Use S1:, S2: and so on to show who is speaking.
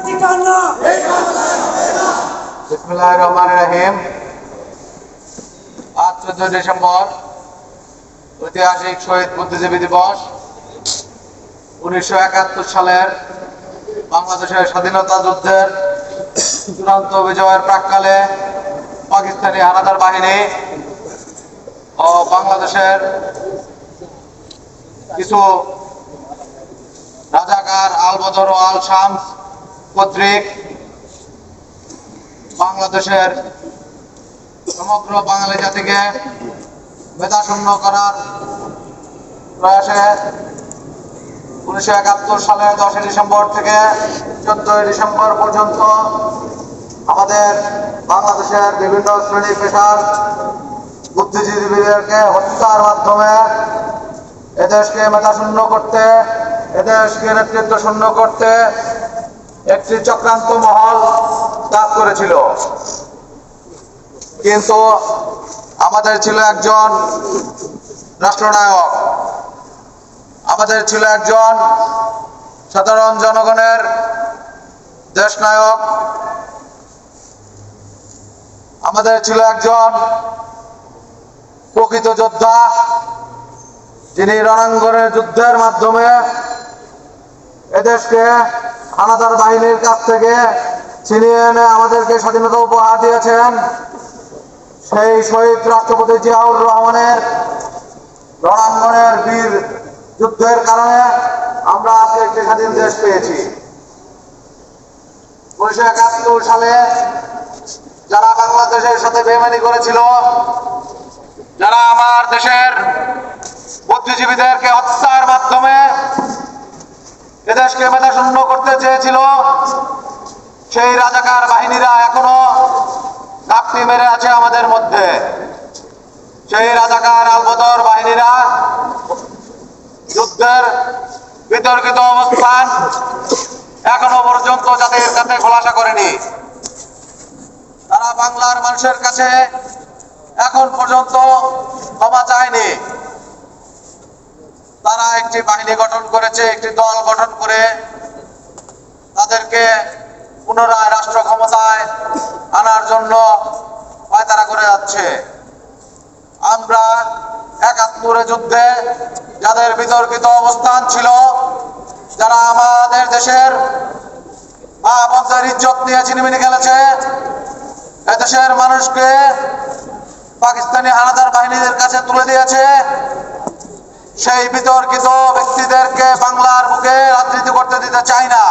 S1: ঠিকানা।
S2: বিসমিল্লাহির রহমানির রহিম। আজ 14 ডিসেম্বর ঐতিহাসিক শহীদ বুদ্ধিজীবী দিবস। 1971 সালের বাংলাদেশের স্বাধীনতা যুদ্ধের চূড়ান্ত বিজয়ের প্রাক্কালে পাকিস্তানি হানাদার বাহিনী ও বাংলাদেশের কিছু রাজাকার আল বদর ও আল শামস কর্তৃক বাংলাদেশের সমগ্র বাঙালি জাতিকে মেধাশূন্য করার প্রয়াসে 1971 সালের 10 ডিসেম্বর থেকে 14 ডিসেম্বর পর্যন্ত আমাদের বাংলাদেশের বিভিন্ন শ্রেণী পেশার বুদ্ধিজীবীদেরকে হত্যার মাধ্যমে এদেশকে মেধাশূন্য করতে, এদেশকে নেতৃত্ব শূন্য করতে একটি চক্রান্ত মহল কাজ করেছিল। কিন্তু আমাদের ছিল একজন রাষ্ট্রনায়ক, আমাদের ছিল একজন সাধারণ জনগণের দেশনায়ক, আমাদের ছিল একজন প্রকৃত যোদ্ধা, যিনি রণাঙ্গনের যুদ্ধের মাধ্যমে এদেশকে হানাদার বাহিনীর কাছ থেকে ছিনিয়ে এনে আমাদেরকে স্বাধীনতা উপহার দিয়েছেন। সেই শহীদ রাষ্ট্রপতি জিয়াউর রহমানের রণাঙ্গনের বীর যুদ্ধের কারণে আমরা আজকে একটি স্বাধীন দেশ পেয়েছি। 1971 সালে যারা বাংলাদেশের সাথে বেইমানি করেছিল, যারা আমার দেশের বুদ্ধিজীবীদেরকে হত্যার মাধ্যমে এদেশকে মেধাশূন্য করতে চেয়েছিল, সেই রাজাকার বাহিনীরা এখনো ঘাপটি মেরে আছে আমাদের মধ্যে। সেই রাজাকার আল বদর বাহিনীরা যুদ্ধের বিতর্কিত অবস্থান এখনো পর্যন্ত জাতির কাছে খোলাসা করেনি। তারা বাংলার মানুষের কাছে এখন পর্যন্ত ক্ষমা চায়নি। তারা একটি বাহিনী গঠন করেছে, একটি দল গঠন করে তাদেরকে পুনরায় রাষ্ট্র ক্ষমতায় আনার জন্য পায়তারা করে যাচ্ছে। আমরা 71 যুদ্ধে যাদের বিতর্কিত অবস্থান ছিল, যারা আমাদের দেশের মা বোনদের ইজ্জত নিয়ে ছিনিমিনি খেলেছে, এদেশের মানুষকে পাকিস্তানি হানাদার বাহিনীদের কাছে তুলে দিয়েছে, সেই বিতর্কিত ব্যক্তিদেরকে বাংলার বুকে রাজনীতি করতে দিতে চাই না।